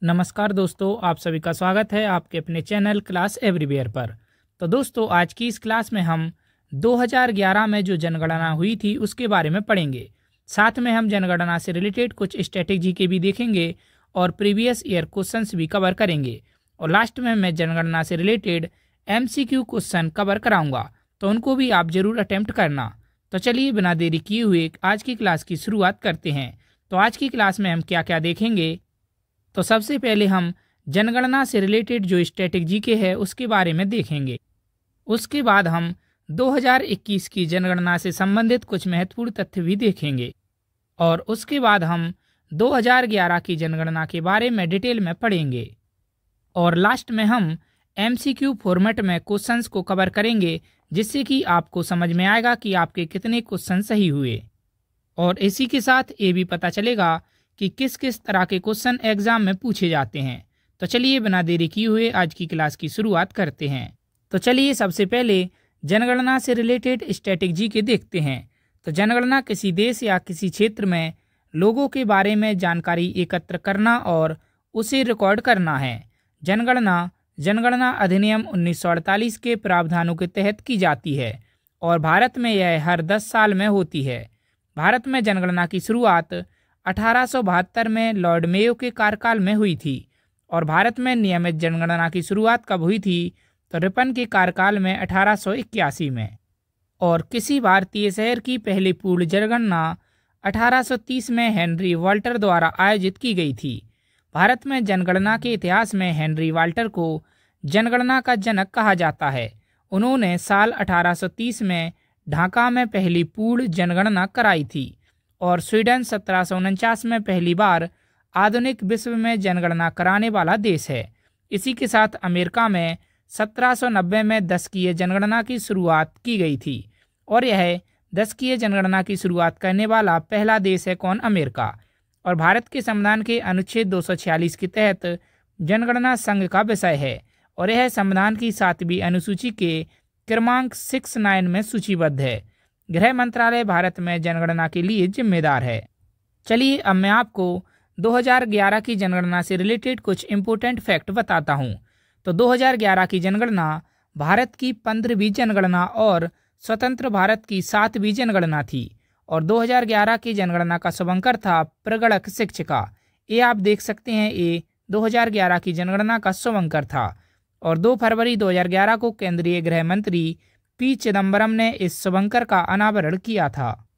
नमस्कार दोस्तों, आप सभी का स्वागत है आपके अपने चैनल क्लास एवरीवेयर पर। तो दोस्तों, आज की इस क्लास में हम 2011 में जो जनगणना हुई थी उसके बारे में पढ़ेंगे। साथ में हम जनगणना से रिलेटेड कुछ स्ट्रेटेजी के भी देखेंगे और प्रीवियस ईयर क्वेश्चंस भी कवर करेंगे। और लास्ट में मैं जनगणना से रिलेटेड MCQ क्वेश्चन कवर कराऊंगा, तो उनको भी आप जरूर अटेम्प्ट करना। तो चलिए बिना देरी किए हुए आज की क्लास की शुरुआत करते हैं। तो आज की क्लास में हम क्या क्या देखेंगे, तो सबसे पहले हम जनगणना से रिलेटेड जो स्ट्रेटेजी के है उसके बारे में देखेंगे। उसके बाद हम 2021 की जनगणना से संबंधित कुछ महत्वपूर्ण तथ्य भी देखेंगे और उसके बाद हम 2011 की जनगणना के बारे में डिटेल में पढ़ेंगे। और लास्ट में हम MCQ फॉर्मेट में क्वेश्चंस को कवर करेंगे, जिससे कि आपको समझ में आएगा कि आपके कितने क्वेश्चन सही हुए। और इसी के साथ ये भी पता चलेगा कि किस किस तरह के क्वेश्चन एग्जाम में पूछे जाते हैं। तो चलिए बिना देरी किए हुए आज की क्लास की शुरुआत करते हैं। तो चलिए सबसे पहले जनगणना से रिलेटेड स्ट्रेटेजी के देखते हैं। तो जनगणना किसी देश या किसी क्षेत्र में लोगों के बारे में जानकारी एकत्र करना और उसे रिकॉर्ड करना है। जनगणना अधिनियम 1948 के प्रावधानों के तहत की जाती है और भारत में यह हर 10 साल में होती है। भारत में जनगणना की शुरुआत 1872 में लॉर्ड मेयो के कार्यकाल में हुई थी। और भारत में नियमित जनगणना की शुरुआत कब हुई थी, तो रिपन के कार्यकाल में 1881 में। और किसी भारतीय शहर की पहली पूर्ण जनगणना 1830 में हेनरी वाल्टर द्वारा आयोजित की गई थी। भारत में जनगणना के इतिहास में हेनरी वाल्टर को जनगणना का जनक कहा जाता है। उन्होंने साल 1830 में ढाका में पहली पूर्ण जनगणना कराई थी और स्वीडन 1749 में पहली बार आधुनिक विश्व में जनगणना कराने वाला देश है। इसी के साथ अमेरिका में 1790 में दशकीय जनगणना की शुरुआत की गई थी और यह दशकीय जनगणना की शुरुआत करने वाला पहला देश है कौन, अमेरिका। और भारत के संविधान के अनुच्छेद 246 के तहत जनगणना संघ का विषय है और यह संविधान की 7वीं अनुसूची के क्रमांक 69 में सूचीबद्ध है। गृह मंत्रालय भारत में जनगणना के लिए जिम्मेदार है। चलिए अब मैं आपको 2011 की जनगणना से रिलेटेड कुछ इम्पोर्टेंट फैक्ट बताता हूँ। तो 2011 की जनगणना भारत की 15वीं जनगणना और स्वतंत्र भारत की 7वीं जनगणना थी। और 2011 की जनगणना का शुभंकर था प्रगणक शिक्षिका। ये आप देख सकते हैं, ये 2011 की जनगणना का शुभंकर था। और 2 फरवरी 2011 को केंद्रीय गृह मंत्री P. चिदम्बरम ने इस शुभंकर का अनावरण किया था।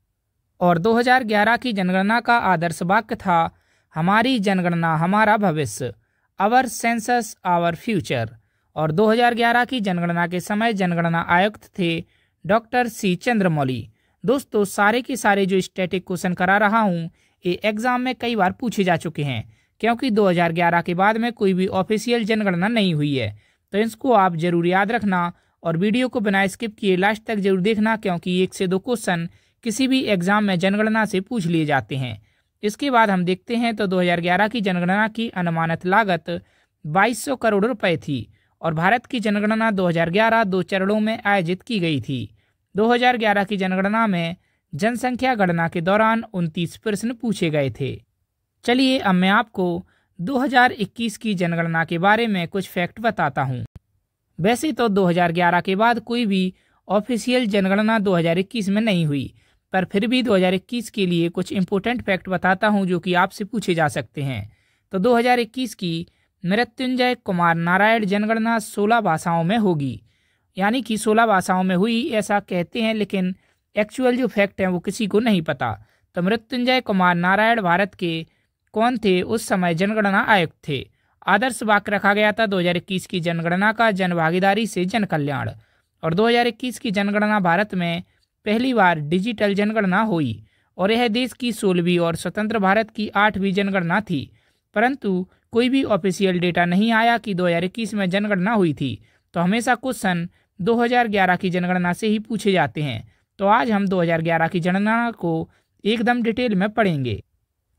और 2011 की जनगणना का आदर्श वाक्य था, हमारी जनगणना हमारा भविष्य, आवर सेंसस आवर फ्यूचर। और 2011 की जनगणना के समय जनगणना आयुक्त थे डॉक्टर C. चंद्रमौली। दोस्तों, सारे के सारे जो स्टैटिक क्वेश्चन करा रहा हूँ ये एग्जाम में कई बार पूछे जा चुके हैं, क्योंकि 2011 के बाद में कोई भी ऑफिशियल जनगणना नहीं हुई है। तो इसको आप जरूर याद रखना और वीडियो को बिना स्किप किए लास्ट तक जरूर देखना, क्योंकि 1 से 2 क्वेश्चन किसी भी एग्जाम में जनगणना से पूछ लिए जाते हैं। इसके बाद हम देखते हैं तो 2011 की जनगणना की अनुमानित लागत 2200 करोड़ रुपए थी और भारत की जनगणना 2011 2 चरणों में आयोजित की गई थी। 2011 की जनगणना में जनसंख्या गणना के दौरान 29 प्रश्न पूछे गए थे। चलिए अब मैं आपको 2021 की जनगणना के बारे में कुछ फैक्ट बताता हूँ। वैसे तो 2011 के बाद कोई भी ऑफिशियल जनगणना 2021 में नहीं हुई, पर फिर भी 2021 के लिए कुछ इम्पोर्टेंट फैक्ट बताता हूं जो कि आपसे पूछे जा सकते हैं। तो 2021 की मृत्युंजय कुमार नारायण जनगणना 16 भाषाओं में होगी, यानी कि 16 भाषाओं में हुई ऐसा कहते हैं, लेकिन एक्चुअल जो फैक्ट है वो किसी को नहीं पता। तो मृत्युंजय कुमार नारायण भारत के कौन थे, उस समय जनगणना आयुक्त थे। आदर्श वाक्य रखा गया था 2021 की जनगणना का जन भागीदारी से जन कल्याण। और 2021 की जनगणना भारत में पहली बार डिजिटल जनगणना हुई और यह देश की 16वीं और स्वतंत्र भारत की 8वीं जनगणना थी, परंतु कोई भी ऑफिशियल डेटा नहीं आया कि 2021 में जनगणना हुई थी। तो हमेशा क्वेश्चन 2011 की जनगणना से ही पूछे जाते हैं। तो आज हम 2011 की जनगणना को एकदम डिटेल में पढ़ेंगे।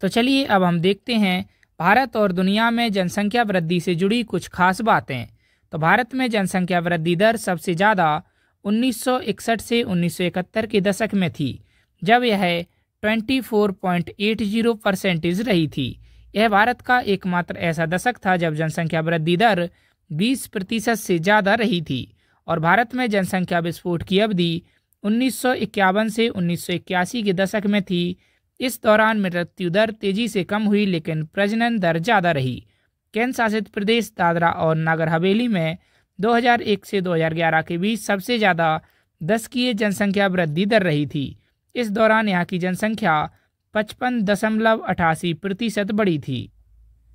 तो चलिए अब हम देखते हैं भारत और दुनिया में जनसंख्या वृद्धि से जुड़ी कुछ खास बातें। तो भारत में जनसंख्या वृद्धि दर सबसे ज़्यादा 1961 से 1971 के दशक में थी, जब यह 24.80% रही थी। यह भारत का एकमात्र ऐसा दशक था जब जनसंख्या वृद्धि दर 20% से ज़्यादा रही थी और भारत में जनसंख्या विस्फोट की अवधि 1951 से 1981 के दशक में थी। इस दौरान मृत्यु दर तेजी से कम हुई लेकिन प्रजनन दर ज़्यादा रही। केंद्र शासित प्रदेश दादरा और नगर हवेली में 2001 से 2011 के बीच सबसे ज़्यादा दशकीय जनसंख्या वृद्धि दर रही थी। इस दौरान यहाँ की जनसंख्या 55.88% बढ़ी थी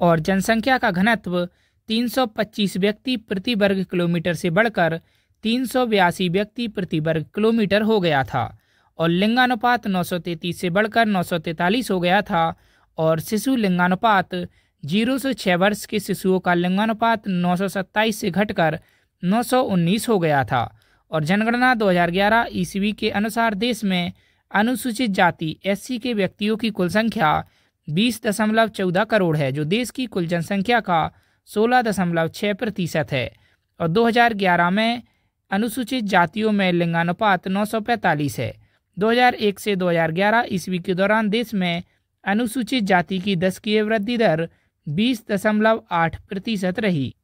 और जनसंख्या का घनत्व 325 व्यक्ति प्रति वर्ग किलोमीटर से बढ़कर 382 व्यक्ति प्रति वर्ग किलोमीटर हो गया था और लिंगानुपात 933 से बढ़कर 943 हो गया था और शिशु लिंगानुपात 0 से 6 वर्ष के शिशुओं का लिंगानुपात 927 से घटकर 919 हो गया था। और जनगणना 2011 ईस्वी के अनुसार देश में अनुसूचित जाति SC के व्यक्तियों की कुल संख्या 20.14 करोड़ है, जो देश की कुल जनसंख्या का 16.6% है। और 2011 में अनुसूचित जातियों में लिंगानुपात 945 है। 2001 से 2011 ईस्वी के दौरान देश में अनुसूचित जाति की दशकीय वृद्धि दर 20.8% रही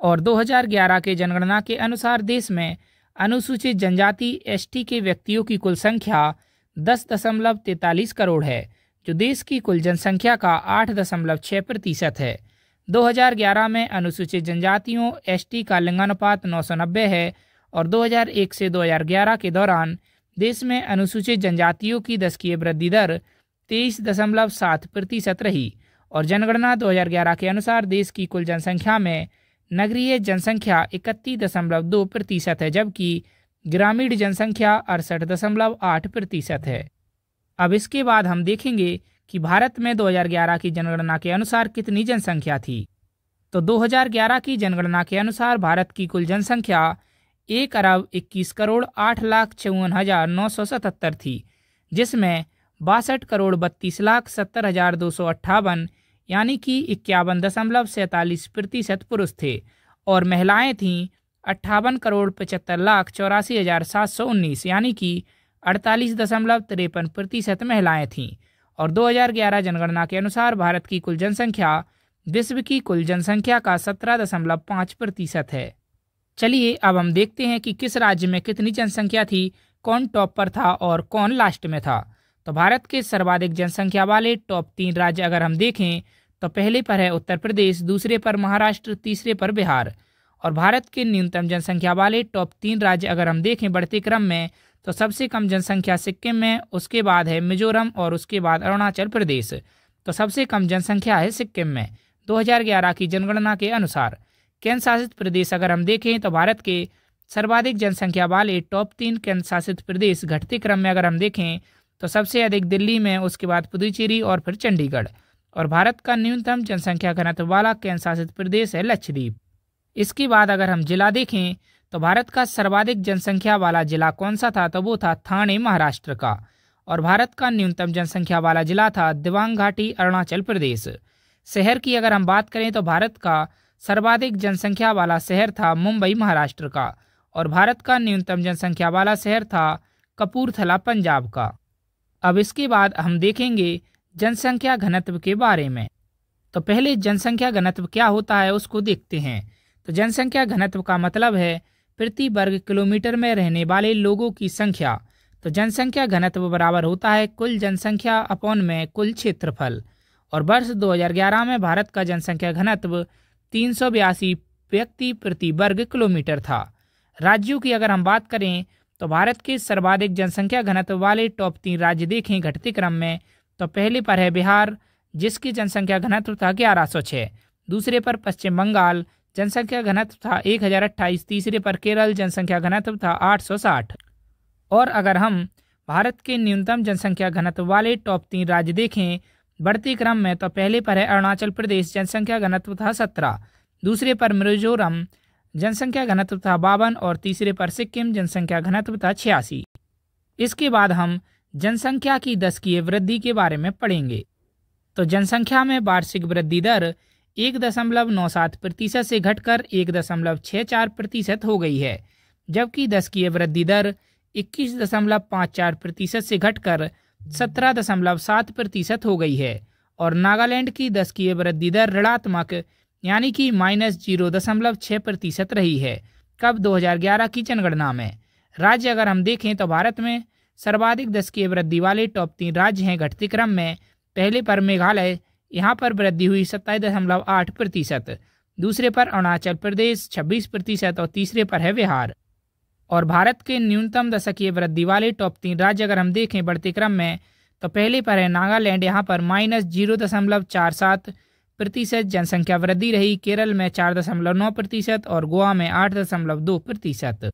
और 2011 के जनगणना के अनुसार देश में अनुसूचित जनजाति ST के व्यक्तियों की कुल संख्या 10.43 करोड़ है, जो देश की कुल जनसंख्या का 8.6% है। 2011 में अनुसूचित जनजातियों ST का लिंगानुपात 990 है और 2001 से 2011 के दौरान देश में अनुसूचित जनजातियों की दशकीय वृद्धि दर 23.7% रही और जनगणना 2011 के अनुसार देश की कुल जनसंख्या में नगरीय जनसंख्या 31.2% है, जबकि ग्रामीण जनसंख्या 68.8% है। अब इसके बाद हम देखेंगे कि भारत में 2011 की जनगणना के अनुसार कितनी जनसंख्या थी। तो 2011 की जनगणना के अनुसार भारत की कुल जनसंख्या 1,21,08,54,977 थी, जिसमें 62,32,70,258 यानी कि 51.47% पुरुष थे और महिलाएं थीं 58,75,84,719 यानी कि 48.53% महिलाएं थीं। और 2011 जनगणना के अनुसार भारत की कुल जनसंख्या विश्व की कुल जनसंख्या का 17.5% है। चलिए अब हम देखते हैं कि किस राज्य में कितनी जनसंख्या थी, कौन टॉप पर था और कौन लास्ट में था। तो भारत के सर्वाधिक जनसंख्या वाले टॉप 3 राज्य अगर हम देखें तो पहले पर है उत्तर प्रदेश, दूसरे पर महाराष्ट्र, तीसरे पर बिहार। और भारत के न्यूनतम जनसंख्या वाले टॉप 3 राज्य अगर हम देखें बढ़ते क्रम में तो सबसे कम जनसंख्या सिक्किम में, उसके बाद है मिजोरम और उसके बाद अरुणाचल प्रदेश। तो सबसे कम जनसंख्या है सिक्किम में 2011 की जनगणना के अनुसार। केंद्र शासित प्रदेश अगर हम देखें तो भारत के सर्वाधिक जनसंख्या वाले टॉप 3 केंद्र शासित प्रदेश घटते क्रम में अगर हम देखें तो सबसे अधिक दिल्ली में, उसके बाद पुदुचेरी और फिर चंडीगढ़। और भारत का न्यूनतम जनसंख्या घनत्व वाला केंद्र शासित प्रदेश है लक्षद्वीप। इसके बाद अगर हम जिला देखें तो भारत का सर्वाधिक जनसंख्या वाला जिला कौन सा था, तो वो था ठाणे महाराष्ट्र का। और भारत का न्यूनतम जनसंख्या वाला जिला था दिबांग घाटी अरुणाचल प्रदेश। शहर की अगर हम बात करें तो भारत का सर्वाधिक जनसंख्या वाला शहर था मुंबई महाराष्ट्र का और भारत का न्यूनतम जनसंख्या वाला शहर था कपूरथला पंजाब का। अब इसके बाद हम देखेंगे जनसंख्या घनत्व के बारे में। तो पहले जनसंख्या घनत्व क्या होता है उसको देखते हैं। तो जनसंख्या घनत्व का मतलब है प्रति वर्ग किलोमीटर में रहने वाले लोगों की संख्या। तो जनसंख्या घनत्व बराबर होता है कुल जनसंख्या अपॉन में कुल क्षेत्रफल। और वर्ष 2011 में भारत का जनसंख्या घनत्व 382 व्यक्ति प्रति वर्ग किलोमीटर था। राज्यों की अगर हम बात करें तो भारत के सर्वाधिक जनसंख्या घनत्व वाले टॉप 3 राज्य देखें घटते क्रम में तो पहले पर है बिहार, जिसकी जनसंख्या घनत्व था 1106। दूसरे पर पश्चिम बंगाल, जनसंख्या घनत्व था 1028। तीसरे पर केरल, जनसंख्या घनत्व था 860। और अगर हम भारत के न्यूनतम जनसंख्या घनत्व वाले टॉप 3 राज्य देखें बढ़ते क्रम में तो पहले पर है अरुणाचल प्रदेश, जनसंख्या घनत्व था 17। दूसरे पर मिजोरम, जनसंख्या घनत्व था 52 और तीसरे पर सिक्किम, जनसंख्या घनत्व था 86। इसके बाद हम जनसंख्या की दशकीय वृद्धि के बारे में पढ़ेंगे। तो जनसंख्या में वार्षिक वृद्धि दर 1.97% से घटकर 1.64% हो गई है, जबकि दशकीय वृद्धि दर 21.54% से घटकर 17.7% हो गई है। और नागालैंड की दशकीय वृद्धि दर ऋणात्मक यानी कि -0.6% रही है। कब? 2011 की जनगणना में। राज्य अगर हम देखें तो भारत में सर्वाधिक दशकीय वृद्धि वाले टॉप 3 राज्य हैं घटते क्रम में। पहले पर मेघालय, यहाँ पर वृद्धि हुई 27.8%, दूसरे पर अरुणाचल प्रदेश 26% और तीसरे पर है बिहार। और भारत के न्यूनतम दशकीय वृद्धि वाले टॉप 3 राज्य अगर हम देखें बढ़ते क्रम में तो पहले पर है नागालैंड, यहाँ पर -0.47% जनसंख्या वृद्धि रही। केरल में 4.9% और गोवा में 8.2%।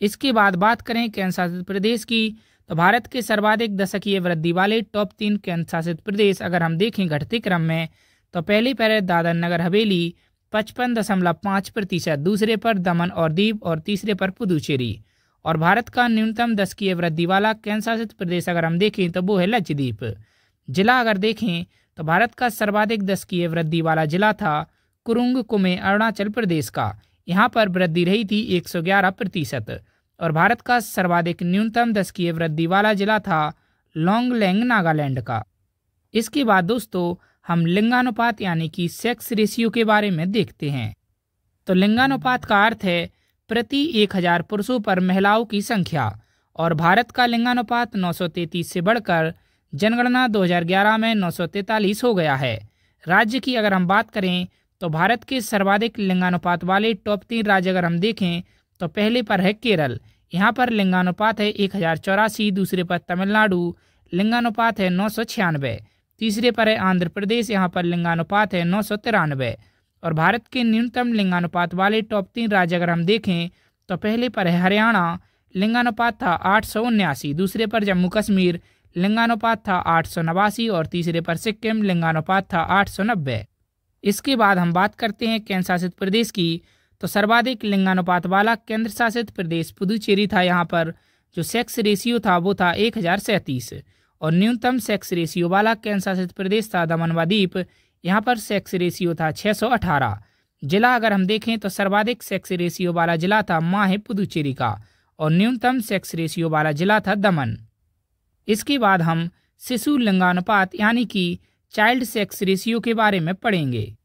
इसके बाद बात करें केंद्र शासित प्रदेश की तो भारत के सर्वाधिक दशकीय वृद्धि वाले टॉप 3 केंद्र शासित प्रदेश अगर हम देखें घटते क्रम में तो पहले पर है दादर नगर हवेली 55.5%, दूसरे पर दमन और दीव और तीसरे पर पुदुचेरी। और भारत का न्यूनतम दशकीय वृद्धि वाला केंद्र शासित प्रदेश अगर हम देखें तो वो है लक्षद्वीप। जिला अगर देखें तो भारत का सर्वाधिक दशकीय वृद्धि वाला जिला था कुरुंग कुमे अरुणाचल प्रदेश का, यहाँ पर वृद्धि रही थी 111%। और भारत का सर्वाधिक न्यूनतम दशकीय वृद्धि वाला जिला था लोंगलेंग नागालैंड का। इसके बाद दोस्तों हम लिंगानुपात यानी कि सेक्स रेशियो के बारे में देखते हैं। तो लिंगानुपात का अर्थ है प्रति 1000 पुरुषों पर महिलाओं की संख्या। और भारत का लिंगानुपात 933 से बढ़कर जनगणना 2011 में 943 हो गया है। राज्य की अगर हम बात करें तो भारत के सर्वाधिक लिंगानुपात वाले टॉप 3 राज्य अगर हम देखें तो पहले पर है केरल, यहाँ पर लिंगानुपात है 1084, दूसरे पर तमिलनाडु लिंगानुपात है 996, तीसरे पर है आंध्र प्रदेश, यहाँ पर लिंगानुपात है 993। और भारत के न्यूनतम लिंगानुपात वाले टॉप 3 राज्य अगर हम देखें तो पहले पर है हरियाणा, लिंगानुपात था 879, दूसरे पर जम्मू कश्मीर लिंगानुपात था 889 और तीसरे पर सिक्किम लिंगानुपात था 890। इसके बाद हम बात करते हैं केंद्र शासित प्रदेश की तो सर्वाधिक लिंगानुपात वाला केंद्र शासित प्रदेश पुदुचेरी था, यहाँ पर जो सेक्स रेशियो था वो था 1037। और न्यूनतम सेक्स रेशियो वाला केंद्र शासित प्रदेश था दमन व दीव, यहाँ पर सेक्स रेशियो था 618। जिला अगर हम देखें तो सर्वाधिक सेक्स रेशियो वाला जिला था माहे पुदुचेरी का और न्यूनतम सेक्स रेशियो वाला जिला था दमन। इसके बाद हम शिशु लिंगानुपात यानी कि चाइल्ड सेक्स रेशियो के बारे में पढ़ेंगे।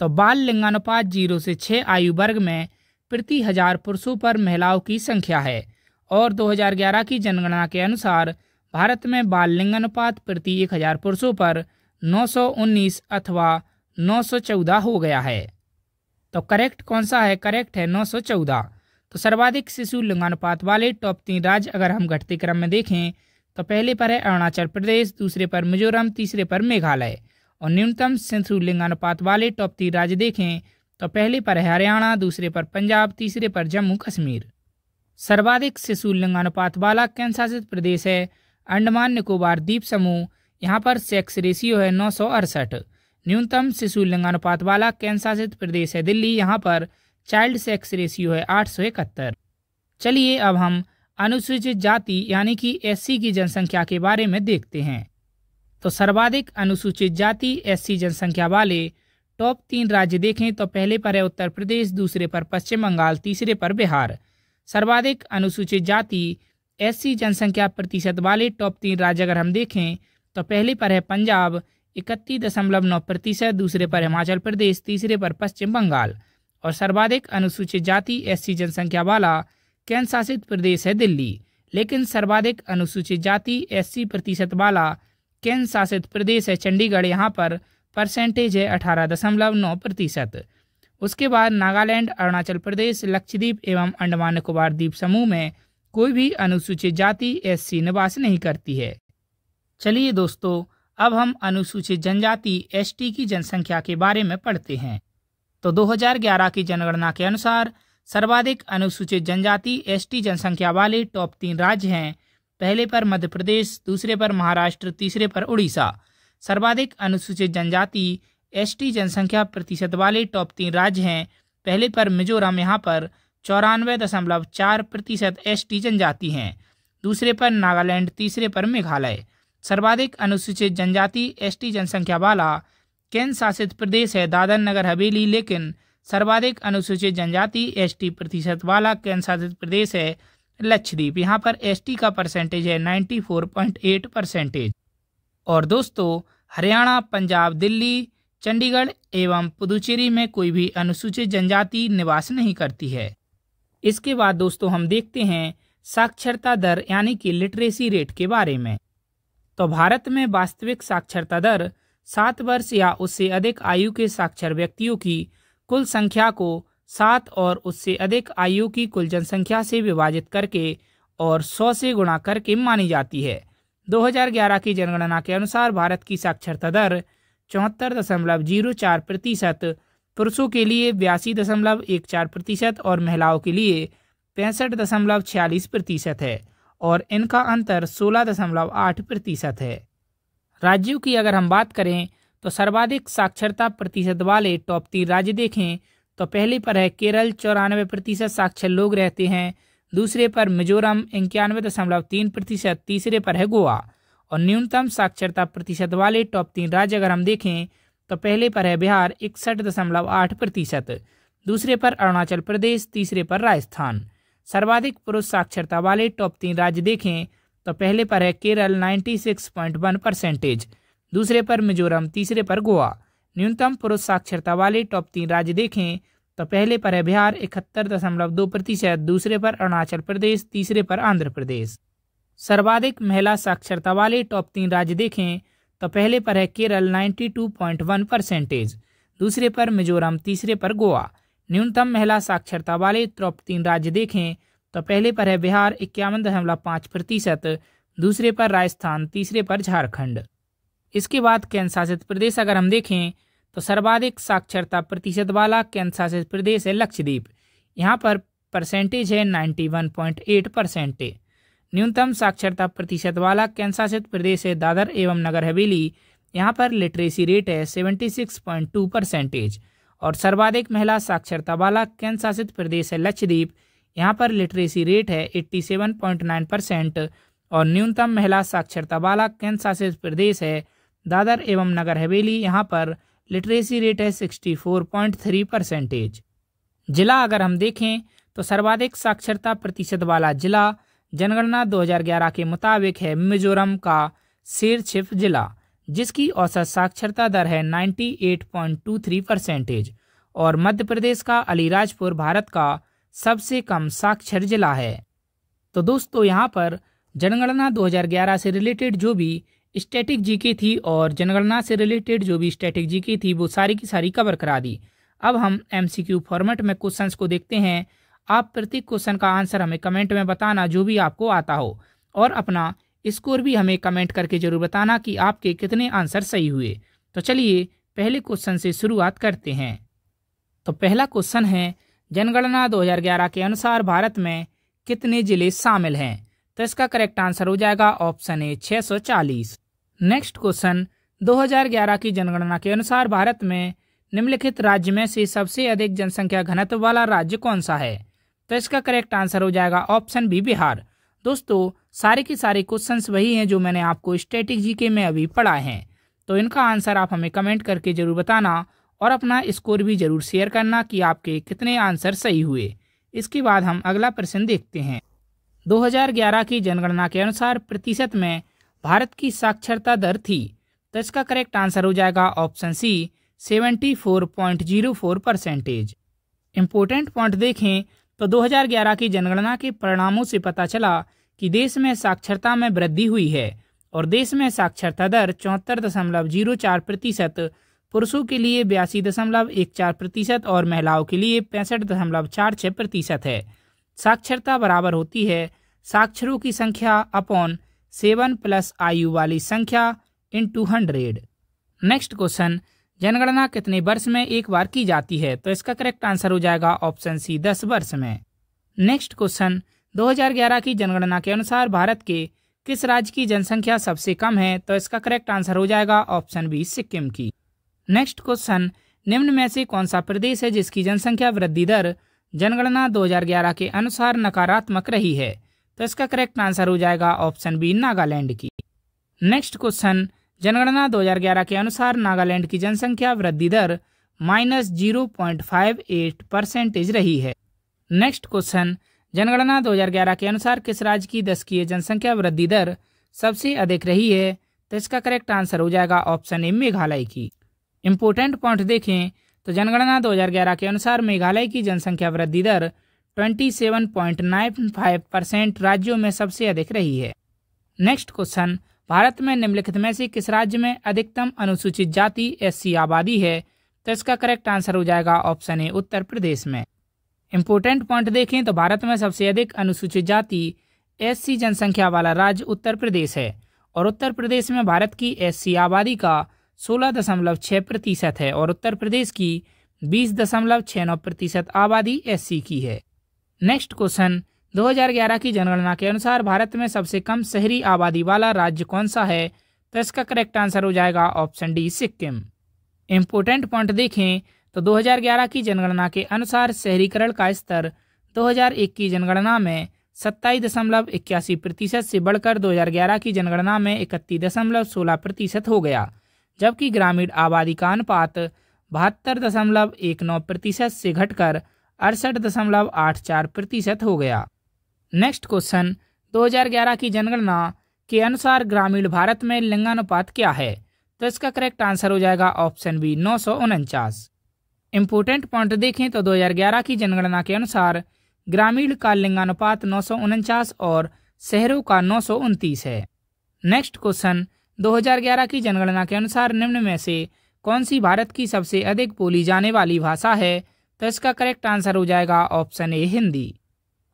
तो बाल लिंगानुपात 0 से 6 आयु वर्ग में प्रति 1000 पुरुषों पर महिलाओं की संख्या है। और 2011 की जनगणना के अनुसार भारत में बाल लिंगानुपात प्रति 1000 पुरुषों पर 919 अथवा 914 हो गया है। तो करेक्ट कौन सा है? करेक्ट है 914। तो सर्वाधिक शिशु लिंगानुपात वाले टॉप 3 राज्य अगर हम घटते क्रम में देखें तो पहले पर है अरुणाचल प्रदेश, दूसरे पर मिजोरम, तीसरे पर मेघालय। और न्यूनतम शिशु लिंगानुपात वाले टॉप 3 राज्य देखें तो पहले पर है हरियाणा, दूसरे पर पंजाब, तीसरे पर जम्मू कश्मीर। सर्वाधिक शिशु लिंगानुपात वाला केंद्र शासित प्रदेश है अंडमान निकोबार द्वीप समूह, यहाँ पर सेक्स रेशियो है 968। न्यूनतम शिशु लिंगानुपात वाला केंद्र शासित प्रदेश है दिल्ली, यहाँ पर चाइल्ड सेक्स रेशियो है 871। चलिए अब हम अनुसूचित जाति यानी कि एससी की जनसंख्या के बारे में देखते हैं। तो सर्वाधिक अनुसूचित जाति एससी जनसंख्या वाले टॉप 3 राज्य देखें तो पहले पर है उत्तर प्रदेश, दूसरे पर पश्चिम बंगाल, तीसरे पर बिहार। सर्वाधिक अनुसूचित जाति एससी जनसंख्या प्रतिशत वाले टॉप 3 राज्य अगर हम देखें तो पहले पर है पंजाब 31.9%, दूसरे पर हिमाचल प्रदेश, तीसरे पर पश्चिम बंगाल। और सर्वाधिक अनुसूचित जाति एससी जनसंख्या वाला केंद्र शासित प्रदेश है दिल्ली, लेकिन सर्वाधिक अनुसूचित जाति एससी प्रतिशत वाला केंद्र शासित प्रदेश है चंडीगढ़, यहाँ पर परसेंटेज है 18.9%। उसके बाद नागालैंड, अरुणाचल प्रदेश, लक्षद्वीप एवं अंडमान निकोबार द्वीप समूह में कोई भी अनुसूचित जाति एससी निवास नहीं करती है। चलिए दोस्तों अब हम अनुसूचित जनजाति एसटी की जनसंख्या के बारे में पढ़ते हैं। तो 2011 की जनगणना के अनुसार सर्वाधिक अनुसूचित जनजाति एसटी जनसंख्या वाले टॉप 3 राज्य हैं। पहले पर मध्य प्रदेश, दूसरे पर महाराष्ट्र, तीसरे पर उड़ीसा। सर्वाधिक अनुसूचित जनजाति एसटी जनसंख्या प्रतिशत वाले टॉप 3 राज्य हैं। पहले पर मिजोरम, यहाँ पर 94.4% एसटी जनजाति हैं। दूसरे पर नागालैंड, तीसरे पर मेघालय। सर्वाधिक अनुसूचित जनजाति एसटी जनसंख्या वाला केंद्र शासित प्रदेश है दादर नगर हवेली, लेकिन सर्वाधिक अनुसूचित जनजाति एसटी प्रतिशत वाला केंद्र शासित प्रदेश है लक्षद्वीप। यहाँ पर एसटी का परसेंटेज है 94.8%। और दोस्तों हरियाणा, पंजाब, दिल्ली, चंडीगढ़ एवं पुदुचेरी में कोई भी अनुसूचित जनजाति निवास नहीं करती है। इसके बाद दोस्तों हम देखते हैं साक्षरता दर यानी कि लिटरेसी रेट के बारे में। तो भारत में वास्तविक साक्षरता दर 7 वर्ष या उससे अधिक आयु के साक्षर व्यक्तियों की कुल संख्या को 7 और उससे अधिक आयु की कुल जनसंख्या से विभाजित करके और 100 से गुणा करके मानी जाती है। 2011 की जनगणना के अनुसार भारत की साक्षरता दर 74.04%, पुरुषों के लिए 82.14% और महिलाओं के लिए 65.46% है और इनका अंतर 16.8% है। राज्यों की अगर हम बात करें तो सर्वाधिक साक्षरता प्रतिशत वाले टॉप 3 राज्य देखें तो पहले पर है केरल, 94% साक्षर लोग रहते हैं। दूसरे पर मिजोरम 91.3%, तीसरे पर है गोवा। और न्यूनतम साक्षरता प्रतिशत वाले टॉप 3 राज्य अगर हम देखें तो पहले पर है बिहार 61.8%, दूसरे पर अरुणाचल प्रदेश, तीसरे पर राजस्थान। सर्वाधिक पुरुष साक्षरता वाले टॉप 3 राज्य देखें तो पहले पर है केरल 96.1%, दूसरे पर मिजोरम, तीसरे पर गोवा। न्यूनतम पुरुष साक्षरता वाले टॉप 3 राज्य देखें तो पहले पर है बिहार 71.2%, दूसरे पर अरुणाचल प्रदेश, तीसरे पर आंध्र प्रदेश। सर्वाधिक महिला साक्षरता वाले टॉप 3 राज्य देखें तो पहले पर है केरल 92.1%, दूसरे पर मिजोरम, तीसरे पर गोवा। न्यूनतम महिला साक्षरता वाले टॉप 3 राज्य देखें तो पहले पर है बिहार 51.5%, दूसरे पर राजस्थान, तीसरे पर झारखंड। इसके बाद केंद्र शासित प्रदेश अगर हम देखें तो सर्वाधिक साक्षरता प्रतिशत वाला केंद्र शासित प्रदेश है लक्षद्वीप। यहाँ पर परसेंटेज है 91.8%। न्यूनतम साक्षरता प्रतिशत वाला केंद्र शासित प्रदेश है दादर एवं नगर हवेली। यहाँ पर लिटरेसी रेट है 76.2%। और सर्वाधिक महिला साक्षरता वाला केंद्र शासित प्रदेश है लक्षद्वीप। यहाँ पर लिटरेसी रेट है 87.9%। और न्यूनतम महिला साक्षरता वाला केंद्र शासित प्रदेश है दादर एवं नगर हवेली। यहाँ पर लिटरेसी रेट है 64.3%। जिला अगर हम देखें तो सर्वाधिक साक्षरता प्रतिशत वाला जिला जनगणना 2011 के मुताबिक है मिजोरम का सिरछिप जिला, जिसकी औसत साक्षरता दर है 98.23%। और मध्य प्रदेश का अलीराजपुर भारत का सबसे कम साक्षर जिला है। तो दोस्तों यहाँ पर जनगणना 2011 से रिलेटेड जो भी स्टैटिक जीके थी और जनगणना से रिलेटेड जो भी स्टैटिक जीके थी वो सारी की सारी कवर करा दी। अब हम एमसीक्यू फॉर्मेट में क्वेश्चंस को देखते हैं। आप प्रत्येक क्वेश्चन का आंसर हमें कमेंट में बताना जो भी आपको आता हो, और अपना स्कोर भी हमें कमेंट करके जरूर बताना कि आपके कितने आंसर सही हुए। तो चलिए पहले क्वेश्चन से शुरुआत करते हैं। तो पहला क्वेश्चन है जनगणना 2011 के अनुसार भारत में कितने जिले शामिल हैं? तो इसका करेक्ट आंसर हो जाएगा ऑप्शन ए 640। नेक्स्ट क्वेश्चन 2011 की जनगणना के अनुसार भारत में निम्नलिखित राज्य में से सबसे अधिक जनसंख्या घनत्व वाला राज्य कौन सा है? तो इसका करेक्ट आंसर हो जाएगा ऑप्शन बी बिहार। दोस्तों सारे के सारे क्वेश्चंस वही हैं जो मैंने आपको स्टैटिक जीके में अभी पढ़ाए हैं। तो इनका आंसर आप हमें कमेंट करके जरूर बताना और अपना स्कोर भी जरूर शेयर करना कि आपके कितने आंसर सही हुए। इसके बाद हम अगला प्रश्न देखते हैं। 2011 की जनगणना के अनुसार प्रतिशत में भारत की साक्षरता दर थी। तो इसका करेक्ट आंसर हो जाएगा ऑप्शन सी 74.04%। इम्पोर्टेंट पॉइंट देखें तो 2011 की जनगणना के परिणामों से पता चला कि देश में साक्षरता में वृद्धि हुई है और देश में साक्षरता दर 74.04%, पुरुषों के लिए 82.14% और महिलाओं के लिए 65.46% है। साक्षरता बराबर होती है साक्षरों की संख्या अपॉन 7+ आयु वाली संख्या इंटू 100। नेक्स्ट क्वेश्चन जनगणना कितने वर्ष में एक बार की जाती है? तो इसका करेक्ट आंसर हो जाएगा ऑप्शन सी 10 वर्ष में। नेक्स्ट क्वेश्चन 2011 की जनगणना के अनुसार भारत के किस राज्य की जनसंख्या सबसे कम है? तो इसका करेक्ट आंसर हो जाएगा ऑप्शन बी सिक्किम की। नेक्स्ट क्वेश्चन निम्न में से कौन सा प्रदेश है जिसकी जनसंख्या वृद्धि दर जनगणना 2011 के अनुसार नकारात्मक रही है? तो इसका करेक्ट आंसर हो जाएगा ऑप्शन बी नागालैंड की। नेक्स्ट क्वेश्चन जनगणना 2011 के अनुसार नागालैंड की जनसंख्या वृद्धि दर -0.58% रही है। नेक्स्ट क्वेश्चन जनगणना 2011 के अनुसार किस राज्य की दशकीय जनसंख्या वृद्धि दर सबसे अधिक रही है? तो इसका करेक्ट आंसर हो जाएगा ऑप्शन ए मेघालय की। इम्पोर्टेंट पॉइंट देखें तो जनगणना 2011 के अनुसार मेघालय की जनसंख्या वृद्धि दर 27.95% राज्यों में सबसे अधिक रही है। नेक्स्ट क्वेश्चन, भारत में निम्नलिखित में से किस राज्य में अधिकतम अनुसूचित जाति SC आबादी है? तो इसका करेक्ट आंसर हो जाएगा ऑप्शन ए उत्तर प्रदेश में। इम्पोर्टेंट पॉइंट देखें तो भारत में सबसे अधिक अनुसूचित जाति SC जनसंख्या वाला राज्य उत्तर प्रदेश है और उत्तर प्रदेश में भारत की SC आबादी का 16.6% है और उत्तर प्रदेश की 20.69% आबादी SC की है। नेक्स्ट क्वेश्चन, 2011 की जनगणना के अनुसार भारत में सबसे कम शहरी आबादी वाला राज्य कौन सा है? तो इसका करेक्ट आंसर हो जाएगा option D Sikkim. Important point देखें तो 2011 की जनगणना के अनुसार शहरीकरण का स्तर 2001 की जनगणना में 27.81% से बढ़कर 2011 की जनगणना में 31.16% हो गया, जबकि ग्रामीण आबादी का अनुपात 72.19% से घटकर 68.84% हो गया। नेक्स्ट क्वेश्चन, 2011 की जनगणना के अनुसार ग्रामीण भारत में लिंगानुपात क्या है? तो इसका करेक्ट आंसर हो जाएगा ऑप्शन बी 949। इम्पोर्टेंट पॉइंट देखें तो 2011 की जनगणना के अनुसार ग्रामीण का लिंगानुपात 949 और शहरों का 929 है। नेक्स्ट क्वेश्चन, 2011 की जनगणना के अनुसार निम्न में से कौन सी भारत की सबसे अधिक बोली जाने वाली भाषा है? तो इसका करेक्ट आंसर हो जाएगा option A Hindi.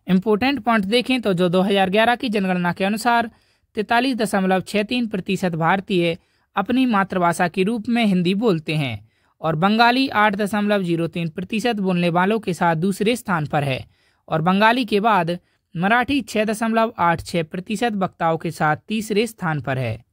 Important point देखें तो जो 2011 की जनगणना के अनुसार 43.63% भारतीय अपनी मातृभाषा के रूप में हिंदी बोलते हैं और बंगाली 8.03% बोलने वालों के साथ दूसरे स्थान पर है और बंगाली के बाद मराठी 6.86% वक्ताओं के साथ तीसरे स्थान पर है।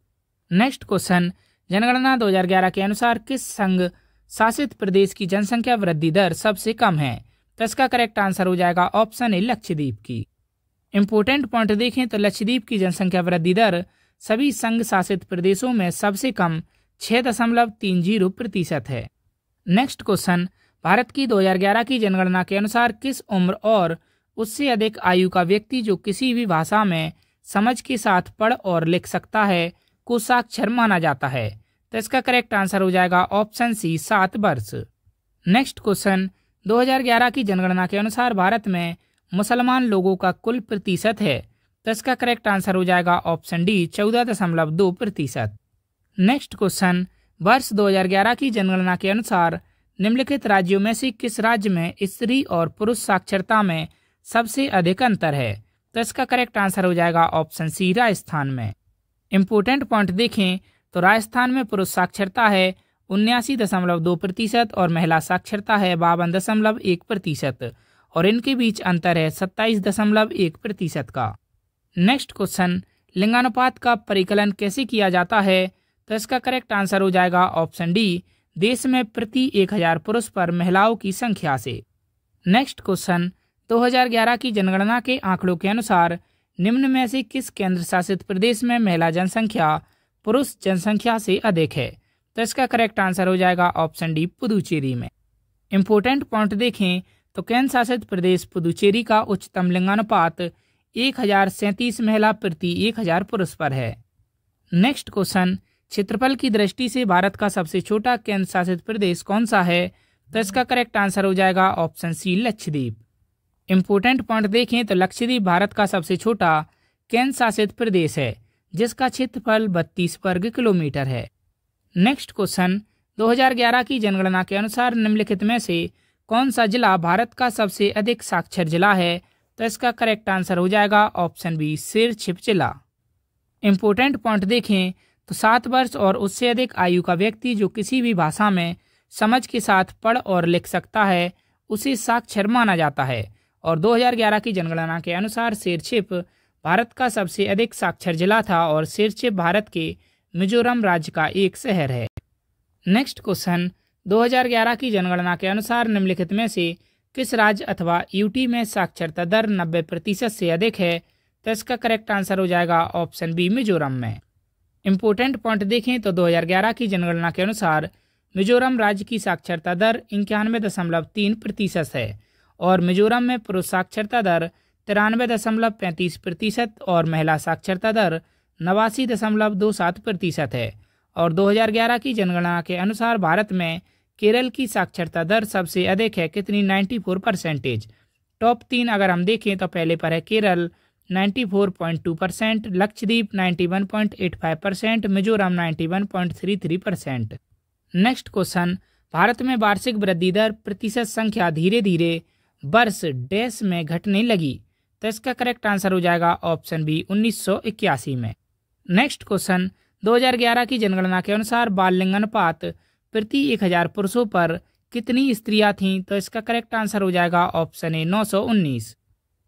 नेक्स्ट क्वेश्चन, जनगणना 2011 के अनुसार किस संघ शासित प्रदेश की जनसंख्या वृद्धि दर सबसे कम है? तो इसका करेक्ट आंसर हो जाएगा ऑप्शन ए लक्षद्वीप की। इम्पोर्टेंट पॉइंट देखें तो लक्षद्वीप की जनसंख्या वृद्धि दर सभी संघ शासित प्रदेशों में सबसे कम 6.30% है। नेक्स्ट क्वेश्चन, भारत की 2011 की जनगणना के अनुसार किस उम्र और उससे अधिक आयु का व्यक्ति जो किसी भी भाषा में समझ के साथ पढ़ और लिख सकता है को साक्षर माना जाता है? तो इसका करेक्ट आंसर हो जाएगा ऑप्शन सी 7 वर्ष। नेक्स्ट क्वेश्चन, 2011 की जनगणना के अनुसार भारत में मुसलमान लोगों का कुल प्रतिशत है? तो इसका करेक्ट आंसर हो जाएगा ऑप्शन डी 14.2%। नेक्स्ट क्वेश्चन, वर्ष 2011 की जनगणना के अनुसार निम्नलिखित राज्यों में से किस राज्य में स्त्री और पुरुष साक्षरता में सबसे अधिक अंतर है? तो इसका करेक्ट आंसर हो जाएगा ऑप्शन सी राजस्थान में। इम्पोर्टेंट पॉइंट देखें तो राजस्थान में पुरुष साक्षरता है 79.2% और महिला साक्षरता है 52.1% और इनके बीच अंतर है 27.1% का। नेक्स्ट क्वेश्चन, लिंगानुपात का परिकलन कैसे किया जाता है? तो इसका करेक्ट आंसर हो जाएगा ऑप्शन डी देश में प्रति 1000 पुरुष पर महिलाओं की संख्या से। नेक्स्ट क्वेश्चन, 2011 की जनगणना के आंकड़ों के अनुसार निम्न में से किस केंद्र शासित प्रदेश में महिला जनसंख्या पुरुष जनसंख्या से अधिक है? तो इसका करेक्ट आंसर हो जाएगा ऑप्शन डी पुदुचेरी में। इम्पोर्टेंट पॉइंट देखें तो केंद्र शासित प्रदेश पुदुचेरी का उच्चतम लिंगानुपात 1037 महिला प्रति 1000 पुरुष पर है। नेक्स्ट क्वेश्चन, क्षेत्रफल की दृष्टि से भारत का सबसे छोटा केंद्र शासित प्रदेश कौन सा है? तो इसका करेक्ट आंसर हो जाएगा option C Lakshadweep. Important point देखें तो लक्षद्वीप भारत का सबसे छोटा केंद्र शासित प्रदेश है जिसका क्षेत्रफल 32 वर्ग किलोमीटर है। नेक्स्ट क्वेश्चन, 2011 की जनगणना के अनुसार निम्नलिखित में से कौन सा जिला भारत का सबसे अधिक साक्षर जिला है? तो इसका करेक्ट आंसर हो जाएगा ऑप्शन बी सिरछिप जिला। इम्पोर्टेंट पॉइंट देखें तो 7 वर्ष और उससे अधिक आयु का व्यक्ति जो किसी भी भाषा में समझ के साथ पढ़ और लिख सकता है उसे साक्षर माना जाता है और 2011 की जनगणना के अनुसार सिरछिप भारत का सबसे अधिक साक्षर जिला था और सिरछिप भारत के मिजोरम राज्य का एक शहर है। नेक्स्ट क्वेश्चन, 2011 की जनगणना के अनुसार निम्नलिखित में से किस राज्य अथवा यूटी में साक्षरता दर 90% से अधिक है? तो इसका करेक्ट आंसर हो जाएगा ऑप्शन बी मिजोरम में। इम्पोर्टेंट पॉइंट देखें तो 2011 की जनगणना के अनुसार मिजोरम राज्य की साक्षरता दर 91.3% है और मिजोरम में पुरुष साक्षरता दर 93.35% और महिला साक्षरता दर 89.27% है। और 2011 की जनगणना के अनुसार भारत में केरल की साक्षरता दर सबसे अधिक है, कितनी? 94%। टॉप 3 अगर हम देखें तो पहले पर है केरल 94.2%, लक्षद्वीप 91.85%, मिजोरम 91.33%। नेक्स्ट क्वेश्चन, भारत में वार्षिक वृद्धि दर प्रतिशत संख्या धीरे धीरे वर्ष डैश में घटने लगी, तो इसका करेक्ट आंसर हो जाएगा ऑप्शन बी 1981 में। नेक्स्ट क्वेश्चन, 2011 की जनगणना के अनुसार बाल लिंग अनुपात प्रति 1000 पुरुषों पर कितनी स्त्रियां थीं, तो इसका करेक्ट आंसर हो जाएगा ऑप्शन ए 919।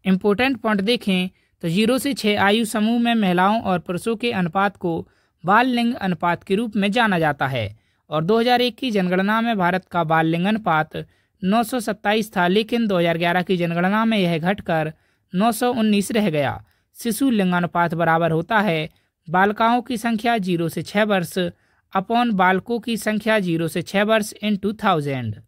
इंपोर्टेंट पॉइंट देखें तो 0 से 6 आयु समूह में महिलाओं और पुरुषों के अनुपात को बाल लिंग अनुपात के रूप में जाना जाता है। और 2001 की जनगणना में भारत का बाल लिंग अनुपात 927 था, लेकिन 2011 की जनगणना में यह घटकर 919 रह गया। शिशु लिंगानुपात बराबर होता है बालिकाओं की संख्या 0 से 6 वर्ष अपॉन बालकों की संख्या 0 से 6 वर्ष इन 2000।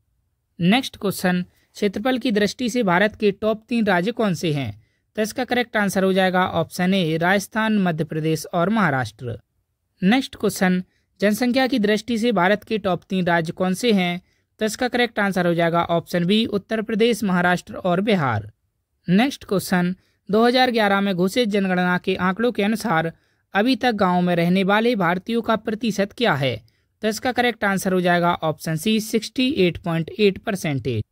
नेक्स्ट क्वेश्चन, क्षेत्रफल की दृष्टि से भारत के टॉप 3 राज्य कौन से हैं, तो इसका करेक्ट आंसर हो जाएगा ऑप्शन ए राजस्थान, मध्य प्रदेश और महाराष्ट्र। नेक्स्ट क्वेश्चन, जनसंख्या की दृष्टि से भारत के टॉप 3 राज्य कौन से हैं, तो इसका करेक्ट आंसर हो जाएगा ऑप्शन बी उत्तर प्रदेश, महाराष्ट्र और बिहार। नेक्स्ट क्वेश्चन, 2011 में घोषित जनगणना के आंकड़ों के अनुसार अभी तक गांव में रहने वाले भारतीयों का प्रतिशत क्या है, तो इसका करेक्ट आंसर हो जाएगा ऑप्शन सी 68.8%।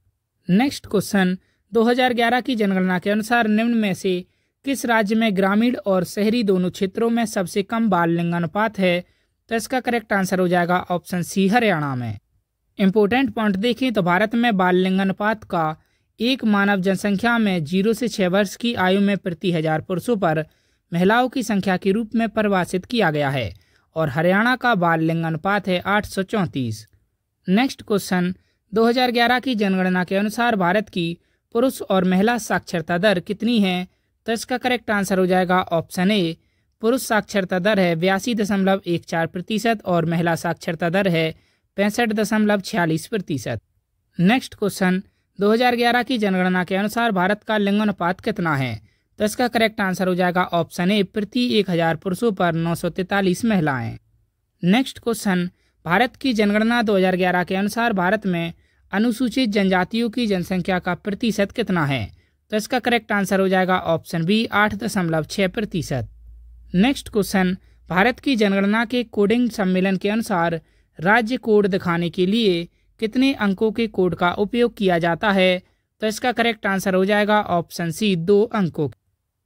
नेक्स्ट क्वेश्चन, 2011 की जनगणना के अनुसार निम्न में से किस राज्य में ग्रामीण और शहरी दोनों क्षेत्रों में सबसे कम बाल लिंगानुपात है, तो इसका करेक्ट आंसर हो जाएगा ऑप्शन सी हरियाणा में। इंपोर्टेंट पॉइंट देखें तो भारत में बाल लिंगानुपात का एक मानव जनसंख्या में 0 से 6 वर्ष की आयु में प्रति 1000 पुरुषों पर महिलाओं की संख्या के रूप में परिभाषित किया गया है और हरियाणा का बाल लिंग अनुपात है 834। नेक्स्ट क्वेश्चन, 2011 की जनगणना के अनुसार भारत की पुरुष और महिला साक्षरता दर कितनी है, तो इसका करेक्ट आंसर हो जाएगा ऑप्शन ए पुरुष साक्षरता दर है 82.14% और महिला साक्षरता दर है 65.46%। नेक्स्ट क्वेश्चन, 2011 की जनगणना के अनुसार भारत का लिंगानुपात कितना है, तो इसका करेक्ट आंसर हो जाएगा ऑप्शन ए प्रति 1000 पुरुषों पर 943 महिलाएं। नेक्स्ट क्वेश्चन, भारत की जनगणना 2011 के अनुसार भारत में अनुसूचित जनजातियों की जनसंख्या का प्रतिशत कितना है, तो इसका करेक्ट आंसर हो जाएगा option B 8.6%। Next question, Bharat की जनगणना के कोडिंग सम्मेलन के अनुसार राज्य कोड दिखाने के लिए कितने अंकों के कोड का उपयोग किया जाता है, तो इसका करेक्ट आंसर हो जाएगा ऑप्शन सी 2 अंकों।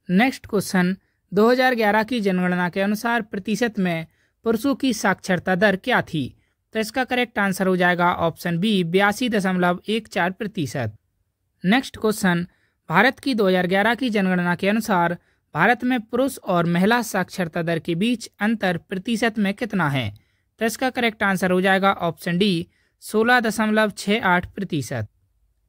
नेक्स्ट क्वेश्चन, 2011 की जनगणना के अनुसार प्रतिशत में पुरुषों की साक्षरता दर क्या थी, तो इसका करेक्ट आंसर हो जाएगा option B 82.14%। Next question, Bharat की 2011 की जनगणना के अनुसार भारत में पुरुष और महिला साक्षरता दर के बीच अंतर प्रतिशत में कितना है, तो इसका करेक्ट आंसर हो जाएगा ऑप्शन डी 16.68%।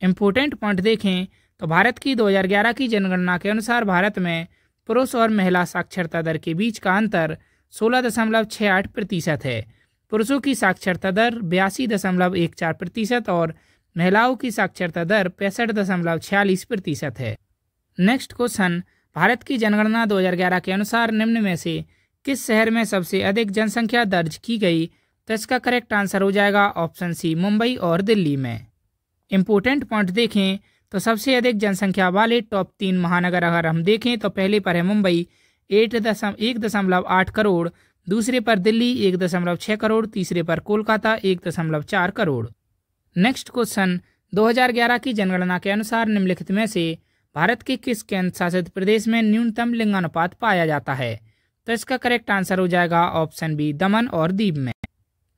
इम्पोर्टेंट पॉइंट देखें तो भारत की 2011 की जनगणना के अनुसार भारत में पुरुष और महिला साक्षरता दर के बीच का अंतर 16.68% है। पुरुषों की साक्षरता दर 82.14% और महिलाओं की साक्षरता दर 65.46% है। नेक्स्ट क्वेश्चन, भारत की जनगणना 2011 के अनुसार निम्न में से किस शहर में सबसे अधिक जनसंख्या दर्ज की गई, तो इसका करेक्ट आंसर हो जाएगा ऑप्शन सी मुंबई और दिल्ली में। इम्पोर्टेंट पॉइंट देखें तो सबसे अधिक जनसंख्या वाले टॉप 3 महानगर अगर हम देखें तो पहले पर है मुंबई 1.8 करोड़, दूसरे पर दिल्ली 1.6 करोड़, तीसरे पर कोलकाता 1.4 करोड़। नेक्स्ट क्वेश्चन, 2011 की जनगणना के अनुसार निम्नलिखित में से भारत के किस केंद्र शासित प्रदेश में न्यूनतम लिंगानुपात पाया जाता है, तो इसका करेक्ट आंसर हो जाएगा ऑप्शन बी दमन और दीव में।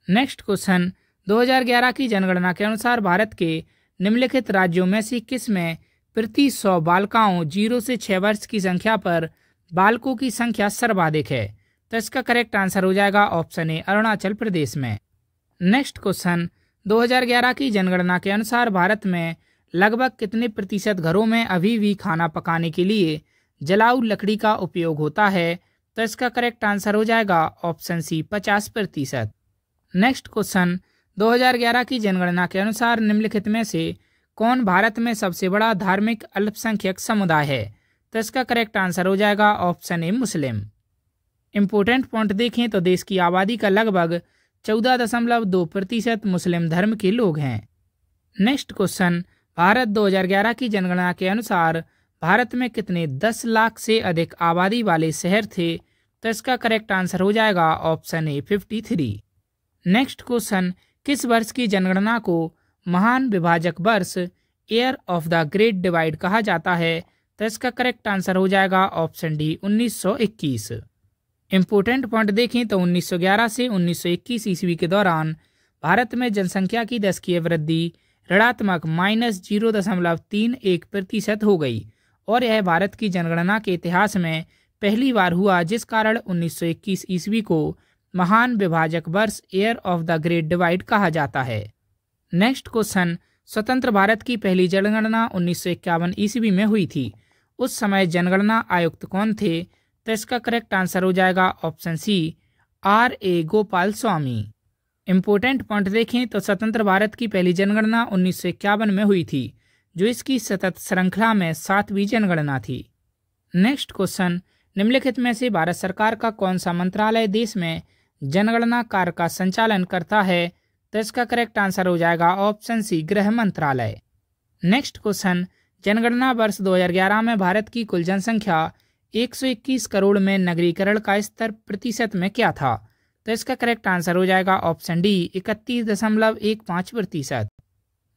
नेक्स्ट क्वेश्चन, 2011 की जनगणना के अनुसार भारत के निम्नलिखित राज्यों में से किस में प्रति 100 बालिकाओं 0 से 6 वर्ष की संख्या पर बालकों की संख्या सर्वाधिक है, तो इसका करेक्ट आंसर हो जाएगा ऑप्शन ए अरुणाचल प्रदेश में। नेक्स्ट क्वेश्चन, 2011 की जनगणना के अनुसार भारत में लगभग कितने प्रतिशत घरों में अभी भी खाना पकाने के लिए जलाऊ लकड़ी का उपयोग होता है, तो इसका करेक्ट आंसर हो जाएगा ऑप्शन सी 50%। नेक्स्ट क्वेश्चन, 2011 की जनगणना के अनुसार निम्नलिखित में से कौन भारत में सबसे बड़ा धार्मिक अल्पसंख्यक समुदाय है, तो इसका करेक्ट आंसर हो जाएगा option A Muslim. Important point देखें तो देश की आबादी का लगभग 14.2% मुस्लिम धर्म के लोग हैं। नेक्स्ट क्वेश्चन, भारत 2011 की जनगणना के अनुसार भारत में कितने 10 लाख से अधिक आबादी वाले शहर थे? तो इसका करेक्ट आंसर हो जाएगा ऑप्शन ए 53। नेक्स्ट क्वेश्चन, किस वर्ष की जनगणना को महान विभाजक वर्ष year of the great divide कहा जाता है? तो इसका करेक्ट आंसर हो जाएगा ऑप्शन डी 1921। इम्पोर्टेंट पॉइंट देखें तो 1911 से 1921 ईस्वी के दौरान भारत में जनसंख्या की दशकीय वृद्धि ऋणात्मक -0.31% हो गई और यह भारत की जनगणना के इतिहास में पहली बार हुआ, जिस कारण 1921 ईस्वी को महान विभाजक वर्ष year of the great divide कहा जाता है। नेक्स्ट क्वेश्चन, स्वतंत्र भारत की पहली जनगणना 1951 ईस्वी में हुई थी। उस समय जनगणना आयुक्त कौन थे? तो इसका करेक्ट आंसर हो जाएगा ऑप्शन सी R.A. Gopal Swami. Important point देखें तो स्वतंत्र भारत की पहली जनगणना 1951 में हुई थी, जो इसकी सतत श्रृंखला में 7वीं जनगणना थी। नेक्स्ट क्वेश्चन, निम्नलिखित में से भारत सरकार का कौन सा मंत्रालय देश में जनगणना कार्य का संचालन करता है? तो इसका करेक्ट आंसर हो जाएगा ऑप्शन सी गृह मंत्रालय। नेक्स्ट क्वेश्चन, जनगणना वर्ष 2011 में भारत की कुल जनसंख्या 121 करोड़ में नगरीकरण का स्तर प्रतिशत में क्या था? तो इसका करेक्ट आंसर हो जाएगा ऑप्शन डी 31.15%।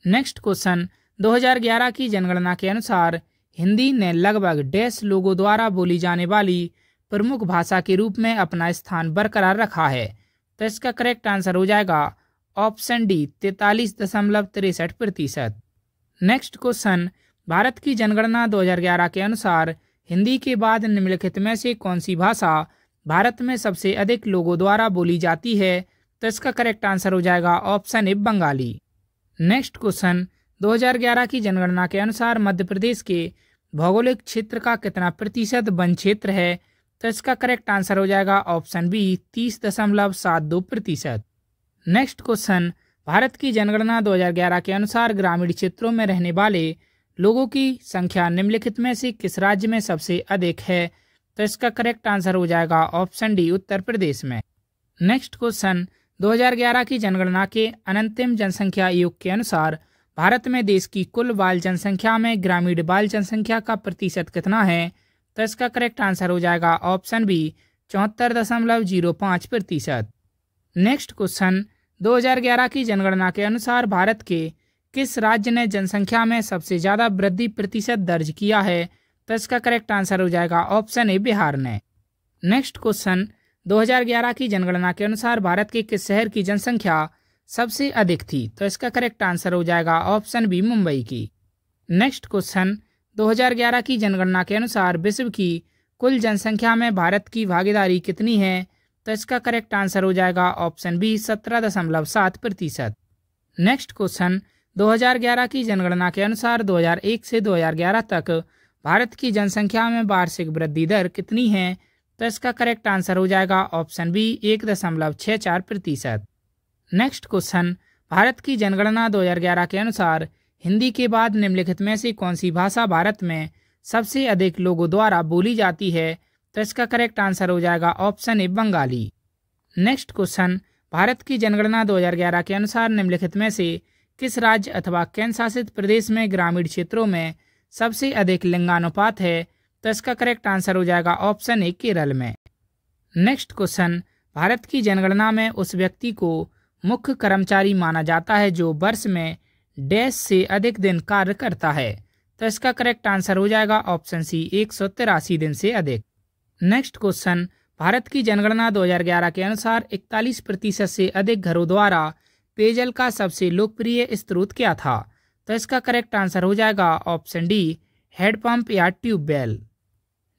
नेक्स्ट क्वेश्चन, 2011 की जनगणना के अनुसार हिंदी ने लगभग डैश लोगों द्वारा बोली जाने वाली प्रमुख भाषा के रूप में अपना स्थान बरकरार रखा है। तो इसका करेक्ट आंसर हो जाएगा option D 43.63%। Next question, Bharat की जनगणना 2011 के अनुसार हिंदी के बाद निम्नलिखित में से कौन सी भाषा भारत में सबसे अधिक लोगों द्वारा बोली जाती है? तो इसका करेक्ट आंसर हो जाएगा option A Bengali. Next question, 2011 की जनगणना के अनुसार मध्य प्रदेश के भौगोलिक क्षेत्र का कितना प्रतिशत वन क्षेत्र है? तो इसका करेक्ट आंसर हो जाएगा option B 30.72%। Next question, Bharat की जनगणना 2011 के अनुसार ग्रामीण क्षेत्रों में रहने वाले लोगों की संख्या निम्नलिखित में से किस राज्य में सबसे अधिक है? तो इसका करेक्ट आंसर हो जाएगा ऑप्शन डी उत्तर प्रदेश में। नेक्स्ट क्वेश्चन, 2011 की जनगणना के अंतिम जनसंख्या योग के अनुसार भारत में देश की कुल बाल जनसंख्या में ग्रामीण बाल जनसंख्या का प्रतिशत कितना है? तो इसका करेक्ट आंसर हो जाएगा ऑप्शन बी 74.05%। नेक्स्ट क्वेश्चन, 2011 की जनगणना के अनुसार भारत के किस राज्य ने जनसंख्या में सबसे ज्यादा वृद्धि प्रतिशत दर्ज किया है? तो इसका करेक्ट आंसर हो जाएगा ऑप्शन ए बिहार ने। नेक्स्ट क्वेश्चन, 2011 की जनगणना के अनुसार भारत के किस शहर की जनसंख्या सबसे अधिक थी? तो इसका करेक्ट आंसर हो जाएगा ऑप्शन बी मुंबई की। नेक्स्ट क्वेश्चन, 2011 की जनगणना के अनुसार विश्व की कुल जनसंख्या में भारत की भागीदारी कितनी है? तो इसका करेक्ट आंसर हो जाएगा ऑप्शन बी 17.7%। नेक्स्ट क्वेश्चन, 2011 की जनगणना के अनुसार 2001 से 2011 तक भारत की जनसंख्या में वार्षिक वृद्धि दर कितनी है? तो इसका करेक्ट आंसर हो जाएगा option B 1.64%। Next question, Bharat की जनगणना 2011 के अनुसार हिंदी के बाद निम्नलिखित में से कौन सी भाषा भारत में सबसे अधिक लोगों द्वारा बोली जाती है? तो इसका करेक्ट आंसर हो जाएगा option A Bengali. Next question, Bharat की जनगणना 2011 के अनुसार निम्नलिखित में से किस राज्य अथवा केंद्र शासित प्रदेश में ग्रामीण क्षेत्रों में सबसे अधिक लिंगानुपात है? तो इसका करेक्ट आंसर हो जाएगा ऑप्शन ए केरल में। नेक्स्ट क्वेश्चन, भारत की जनगणना में उस व्यक्ति को मुख्य कर्मचारी माना जाता है जो वर्ष में डैश से अधिक दिन कार्य करता है। तो इसका करेक्ट आंसर हो जाएगा ऑप्शन सी 183 दिन से अधिक। नेक्स्ट क्वेश्चन, भारत की जनगणना 2011 के अनुसार 41% से अधिक घरों द्वारा पेयजल का सबसे लोकप्रिय स्रोत क्या था? तो इसका करेक्ट आंसर हो जाएगा ऑप्शन डी हैंडपंप या ट्यूबवेल।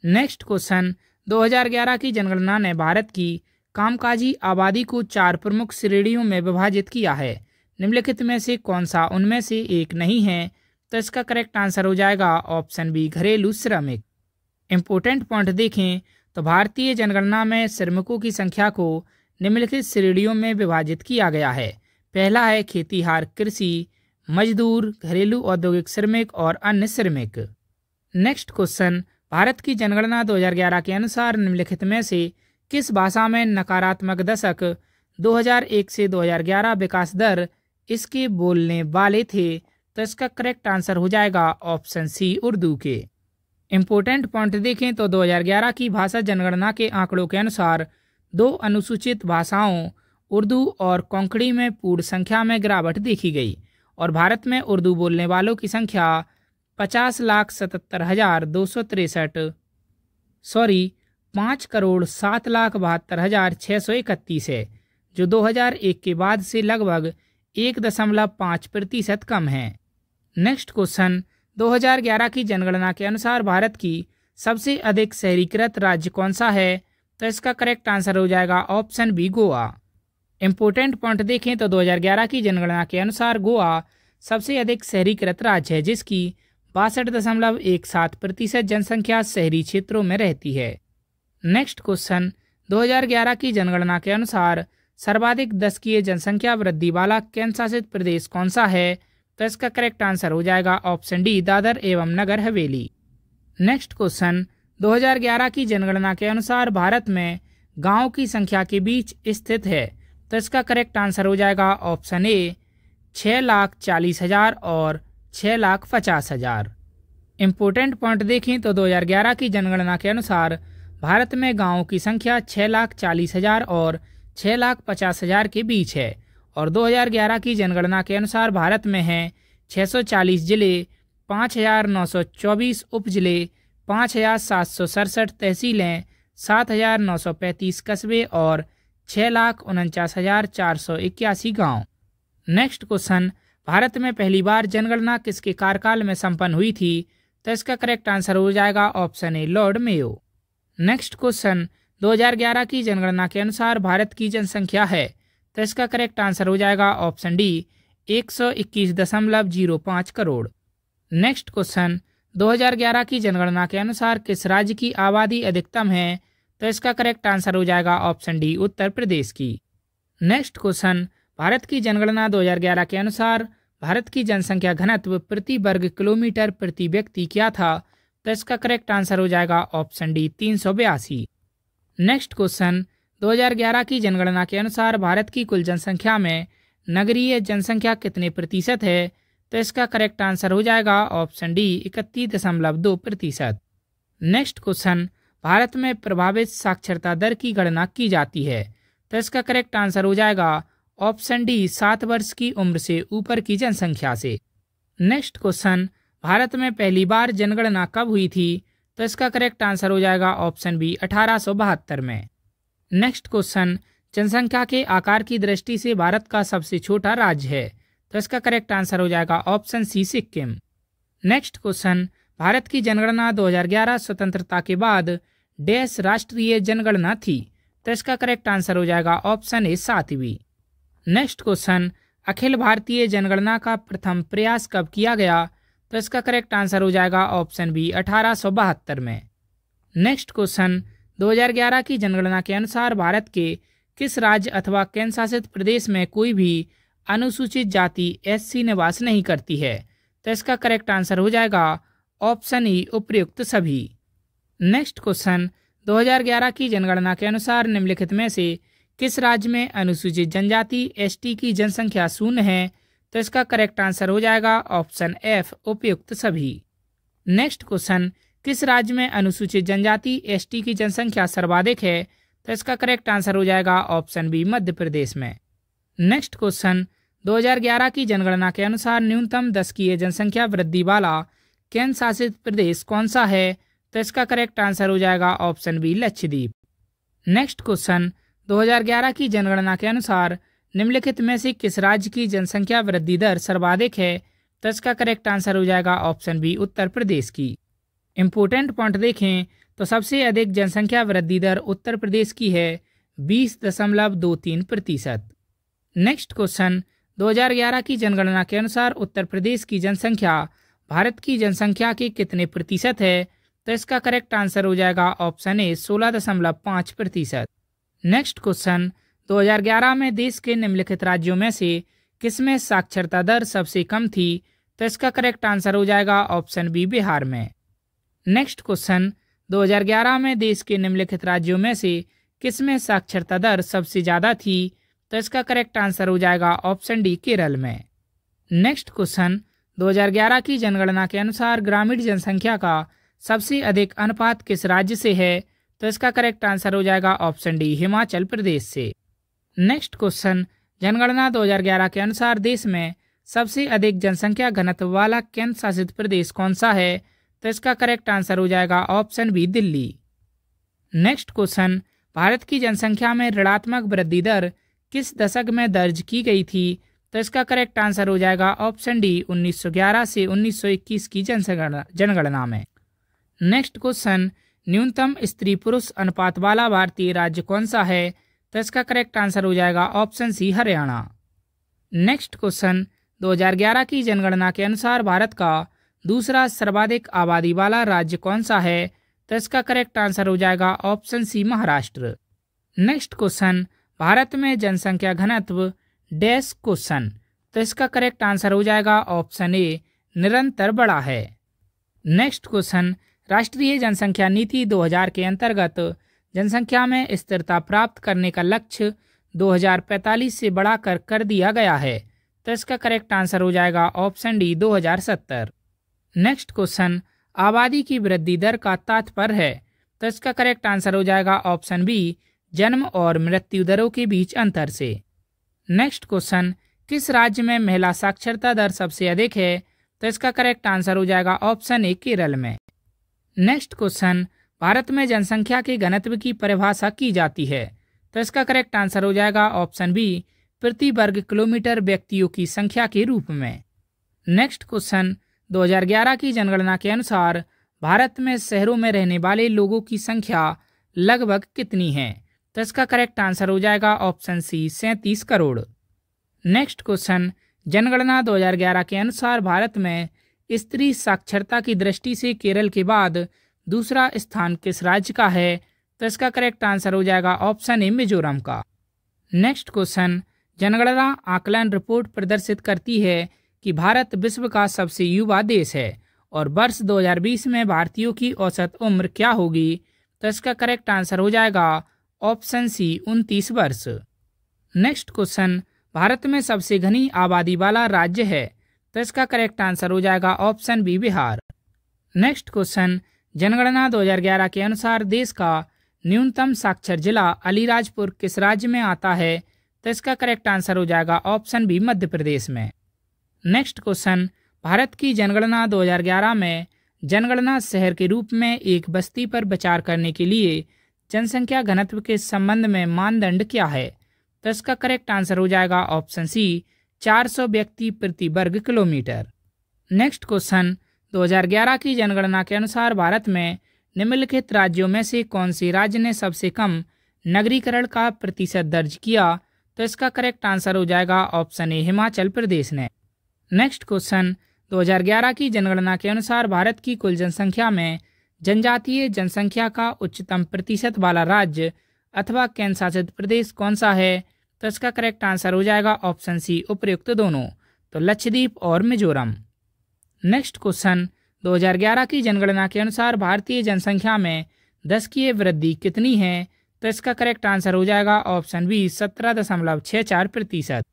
नेक्स्ट क्वेश्चन, 2011 की जनगणना ने भारत की कामकाजी आबादी को 4 प्रमुख श्रेणियों में विभाजित किया है। निम्नलिखित में से कौन सा उनमें से एक नहीं है? तो इसका करेक्ट आंसर हो जाएगा ऑप्शन बी घरेलू श्रमिक। इम्पोर्टेंट पॉइंट देखें तो भारतीय जनगणना में श्रमिकों की संख्या को निम्नलिखित श्रेणियों में विभाजित किया गया है। पहला है खेतीहार, कृषि मजदूर, घरेलू औद्योगिक श्रमिक और अन्य श्रमिक। नेक्स्ट क्वेश्चन, भारत की जनगणना 2011 के अनुसार निम्नलिखित में से किस भाषा में नकारात्मक दशक 2001 से 2011 विकास दर इसके बोलने वाले थे? तो इसका करेक्ट आंसर हो जाएगा ऑप्शन सी, उर्दू के। इम्पोर्टेंट पॉइंट देखें तो 2011 की भाषा जनगणना के आंकड़ों के अनुसार 2 अनुसूचित भाषाओं उर्दू और कोंकणी में पूर्ण संख्या में गिरावट देखी गई और भारत में उर्दू बोलने वालों की संख्या 5,7,631 है, जो 2001 के बाद से लगभग 1.5% कम है। नेक्स्ट क्वेश्चन, 2011 की जनगणना के अनुसार भारत की सबसे अधिक शहरीकृत राज्य कौन सा है? तो इसका करेक्ट आंसर हो जाएगा option B, Goa. Important point देखें तो 2011 की जनगणना के अनुसार गोवा सबसे अधिक शहरीकृत राज्य है, जिसकी 62.17% जनसंख्या शहरी क्षेत्रों में रहती है। नेक्स्ट क्वेश्चन, 2011 की जनगणना के अनुसार सर्वाधिक दशकीय जनसंख्या वृद्धि वाला केंद्र शासित प्रदेश कौन सा है? तो इसका करेक्ट आंसर हो जाएगा ऑप्शन डी, दादर एवं नगर हवेली। नेक्स्ट क्वेश्चन, 2011 की जनगणना के अनुसार भारत में गांवों की संख्या के बीच स्थित है, तो इसका करेक्ट आंसर हो जाएगा ऑप्शन ए, 6,40,000 और 6,50,000। इम्पोर्टेंट पॉइंट देखें तो 2011 की जनगणना के अनुसार भारत में गांवों की संख्या 6,40,000 और 6,50,000 के बीच है और 2011 की जनगणना के अनुसार भारत में हैं 640 जिले, 5,924 उप जिले, 5,767 तहसीलें, 7,935 कस्बे और 6,49,481 गांव। नेक्स्ट क्वेश्चन, भारत में पहली बार जनगणना किसके कार्यकाल में संपन्न हुई थी? तो इसका करेक्ट आंसर हो जाएगा option A, Lord Mayo. Next question, 2011 की जनगणना के अनुसार भारत की जनसंख्या है, तो इसका करेक्ट आंसर हो जाएगा option D, 121.05 crore. Next question, 2011 की जनगणना के अनुसार किस राज्य की आबादी अधिकतम है? तो इसका करेक्ट आंसर हो जाएगा ऑप्शन डी, उत्तर प्रदेश की। नेक्स्ट क्वेश्चन, भारत की जनगणना 2011 के अनुसार भारत की जनसंख्या घनत्व प्रति वर्ग किलोमीटर प्रति व्यक्ति क्या था? तो इसका करेक्ट आंसर हो जाएगा ऑप्शन डी, 382। नेक्स्ट क्वेश्चन, 2011 की जनगणना के अनुसार भारत की कुल जनसंख्या में नगरीय जनसंख्या कितने प्रतिशत है? तो इसका करेक्ट आंसर हो जाएगा option D, 31.2%। Next question, Bharat में प्रभावित साक्षरता दर की गणना की जाती है, तो इसका करेक्ट आंसर हो जाएगा ऑप्शन डी, 7 वर्ष की उम्र से ऊपर की जनसंख्या से। नेक्स्ट क्वेश्चन, भारत में पहली बार जनगणना कब हुई थी? तो इसका करेक्ट आंसर हो जाएगा ऑप्शन बी, 1872 में। नेक्स्ट क्वेश्चन, जनसंख्या के आकार की दृष्टि से भारत का सबसे छोटा राज्य है, तो इसका करेक्ट आंसर हो जाएगा option C, Sikkim. Next question, Bharat की जनगणना 2011 स्वतंत्रता के बाद डैश राष्ट्रीय जनगणना थी, तो इसका करेक्ट आंसर हो जाएगा option A, 7वीं। Next question, Akhil Bharatiya जनगणना का प्रथम प्रयास कब किया गया? तो इसका करेक्ट आंसर हो जाएगा ऑप्शन बी, 1872 में। नेक्स्ट क्वेश्चन, 2011 की जनगणना के अनुसार भारत के किस राज्य अथवा केंद्र शासित प्रदेश में कोई भी अनुसूचित जाति एससी निवास नहीं करती है? तो इसका करेक्ट आंसर हो जाएगा ऑप्शन ई, उपर्युक्त सभी। नेक्स्ट क्वेश्चन, 2011 की जनगणना के अनुसार निम्नलिखित में से किस राज्य में अनुसूचित जनजाति एसटी की जनसंख्या 0 है? तो इसका करेक्ट आंसर हो जाएगा ऑप्शन एफ, उपर्युक्त सभी। नेक्स्ट क्वेश्चन, किस राज्य में अनुसूचित जनजाति एसटी की जनसंख्या सर्वाधिक है? तो इसका करेक्ट आंसर हो जाएगा ऑप्शन बी, मध्य प्रदेश में। नेक्स्ट क्वेश्चन, 2011 की जनगणना के अनुसार न्यूनतम दशकीय जनसंख्या वृद्धि वाला केंद्र शासित प्रदेश कौन सा है? तो इसका करेक्ट आंसर हो जाएगा option B, Lakshadweep. Next question, 2011 की जनगणना के अनुसार निम्नलिखित में से किस राज्य की जनसंख्या वृद्धि दर सर्वाधिक है? तो इसका करेक्ट आंसर हो जाएगा ऑप्शन बी, उत्तर प्रदेश की। इम्पोर्टेंट पॉइंट देखें तो सबसे अधिक जनसंख्या वृद्धि दर उत्तर प्रदेश की है, 20.23%। नेक्स्ट क्वेश्चन, 2011 की जनगणना के अनुसार उत्तर प्रदेश की जनसंख्या भारत की जनसंख्या के कितने प्रतिशत है? तो इसका करेक्ट आंसर हो जाएगा ऑप्शन ए, 16.5%। नेक्स्ट क्वेश्चन, 2011 में देश के निम्नलिखित राज्यों में से किसमें साक्षरता दर सबसे कम थी? तो इसका करेक्ट आंसर हो जाएगा ऑप्शन बी, बिहार में। नेक्स्ट क्वेश्चन, 2011 में देश के निम्नलिखित राज्यों में से किस में साक्षरता दर सबसे ज़्यादा थी? तो इसका करेक्ट आंसर हो जाएगा ऑप्शन डी, केरल में। नेक्स्ट क्वेश्चन, 2011 की जनगणना के अनुसार ग्रामीण जनसंख्या का सबसे अधिक अनुपात किस राज्य से है? तो इसका करेक्ट आंसर हो जाएगा ऑप्शन डी, हिमाचल प्रदेश से। नेक्स्ट क्वेश्चन, जनगणना 2011 के अनुसार देश में सबसे अधिक जनसंख्या घनत्व वाला केंद्र शासित प्रदेश कौन सा है? तो इसका करेक्ट आंसर हो जाएगा option B, Delhi. Next question, Bharat की जनसंख्या में ऋणात्मक वृद्धि दर किस दशक में दर्ज की गई थी? तो इसका करेक्ट आंसर हो जाएगा ऑप्शन डी, 1911 से 1921 की जनगणना में। नेक्स्ट क्वेश्चन, न्यूनतम स्त्री पुरुष अनुपात वाला भारतीय राज्य कौन सा है? तो इसका करेक्ट आंसर हो जाएगा option C, Haryana. Next question, 2011 की जनगणना के अनुसार भारत का दूसरा सर्वाधिक आबादी वाला राज्य कौन सा है? तो इसका करेक्ट आंसर हो जाएगा option C, Maharashtra. Next question, Bharat में जनसंख्या घनत्व डैश क्वेश्चन, तो इसका करेक्ट आंसर हो जाएगा ऑप्शन ए, निरंतर बढ़ा है। नेक्स्ट क्वेश्चन, राष्ट्रीय जनसंख्या नीति 2000 के अंतर्गत जनसंख्या में स्थिरता प्राप्त करने का लक्ष्य 2045 से बढ़ाकर कर दिया गया है। तो इसका करेक्ट आंसर हो जाएगा ऑप्शन डी, 2070। नेक्स्ट क्वेश्चन, आबादी की वृद्धि दर का तात्पर्य है? तो इसका करेक्ट आंसर हो जाएगा ऑप्शन बी, जन्म और मृत्यु दरों के बीच अंतर से। नेक्स्ट क्वेश्चन, किस राज्य में महिला साक्षरता दर सबसे अधिक है? तो इसका करेक्ट आंसर हो जाएगा ऑप्शन ए, केरल में। नेक्स्ट क्वेश्चन, भारत में जनसंख्या के घनत्व की परिभाषा की जाती है? तो इसका करेक्ट आंसर हो जाएगा ऑप्शन बी, प्रति वर्ग किलोमीटर व्यक्तियों की संख्या के रूप में। नेक्स्ट क्वेश्चन, 2011 की जनगणना के अनुसार भारत में शहरों में रहने वाले लोगों की संख्या लगभग कितनी है? तो इसका करेक्ट आंसर हो जाएगा option C, 37 crore. Next question, जनगणना 2011 के अनुसार भारत में स्त्री साक्षरता की दृष्टि से केरल के बाद दूसरा स्थान किस राज्य का है? तो इसका करेक्ट आंसर हो जाएगा ऑप्शन ए, मिजोरम का। नेक्स्ट क्वेश्चन, जनगणना आकलन रिपोर्ट प्रदर्शित करती है कि भारत विश्व का सबसे युवा देश है और वर्ष 2020 में भारतीयों की औसत उम्र क्या होगी? तो इसका करेक्ट आंसर हो जाएगा ऑप्शन सी, 29 वर्ष। नेक्स्ट क्वेश्चन, भारत में सबसे घनी आबादी वाला राज्य है? तो इसका करेक्ट आंसर हो जाएगा option B, Bihar. Next question, जनगणना 2011 के अनुसार देश का न्यूनतम साक्षर जिला अलीराजपुर किस राज्य में आता है? तो इसका करेक्ट आंसर हो जाएगा ऑप्शन बी, मध्य प्रदेश में। नेक्स्ट क्वेश्चन, भारत की जनगणना 2011 में जनगणना शहर के रूप में एक बस्ती पर विचार करने के लिए जनसंख्या घनत्व के संबंध में मानदंड क्या है? तो इसका करेक्ट आंसर हो जाएगा ऑप्शन सी, 400 व्यक्ति प्रति वर्ग किलोमीटर। नेक्स्ट क्वेश्चन, 2011 की जनगणना के अनुसार भारत में निम्नलिखित राज्यों में से कौन से राज्य ने सबसे कम नगरीकरण का प्रतिशत दर्ज किया? तो इसका करेक्ट आंसर हो जाएगा ऑप्शन ए, हिमाचल प्रदेश ने। नेक्स्ट क्वेश्चन, 2011 की जनगणना के अनुसार भारत की कुल जनसंख्या में जनजातीय जनसंख्या का उच्चतम प्रतिशत वाला राज्य अथवा केंद्र शासित प्रदेश कौन सा है? तो इसका करेक्ट आंसर हो जाएगा ऑप्शन सी, उपर्युक्त दोनों, तो लक्षद्वीप और मिजोरम। नेक्स्ट क्वेश्चन, 2011 की जनगणना के अनुसार भारतीय जनसंख्या में दशकीय वृद्धि कितनी है? तो इसका करेक्ट आंसर हो जाएगा ऑप्शन बी, 17.64%।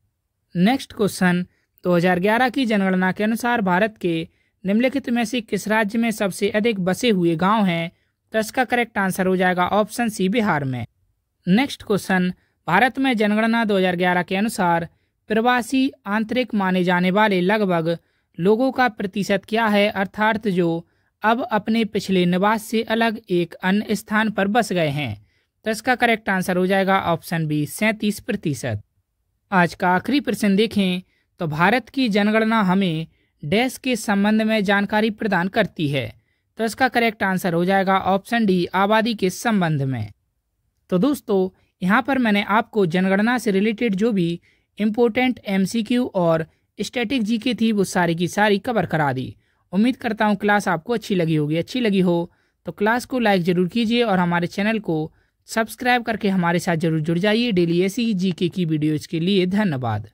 नेक्स्ट क्वेश्चन, 2011 की जनगणना के अनुसार भारत के निम्नलिखित में से किस राज्य में सबसे अधिक बसे हुए गांव हैं? तो इसका करेक्ट आंसर हो जाएगा ऑप्शन सी, बिहार में। नेक्स्ट क्वेश्चन, भारत में जनगणना 2011 के अनुसार प्रवासी आंतरिक माने जाने वाले लगभग लोगों का प्रतिशत क्या है, अर्थात जो अब अपने पिछले निवास से अलग एक अन्य स्थान पर बस गए हैं? तो इसका करेक्ट आंसर हो जाएगा ऑप्शन बी, 37%। आज का आखिरी प्रश्न देखें तो भारत की जनगणना हमें डैश के संबंध में जानकारी प्रदान करती है? तो इसका करेक्ट आंसर हो जाएगा ऑप्शन डी, आबादी के संबंध में। तो दोस्तों, यहाँ पर मैंने आपको जनगणना से रिलेटेड जो भी इम्पोर्टेंट MCQ और स्टैटिक जीके थी वो सारी की सारी कवर करा दी। उम्मीद करता हूँ क्लास आपको अच्छी लगी होगी। अच्छी लगी हो तो क्लास को लाइक ज़रूर कीजिए और हमारे चैनल को सब्सक्राइब करके हमारे साथ जरूर जुड़ जाइए। डेली ऐसी जीके की वीडियोज़ के लिए धन्यवाद।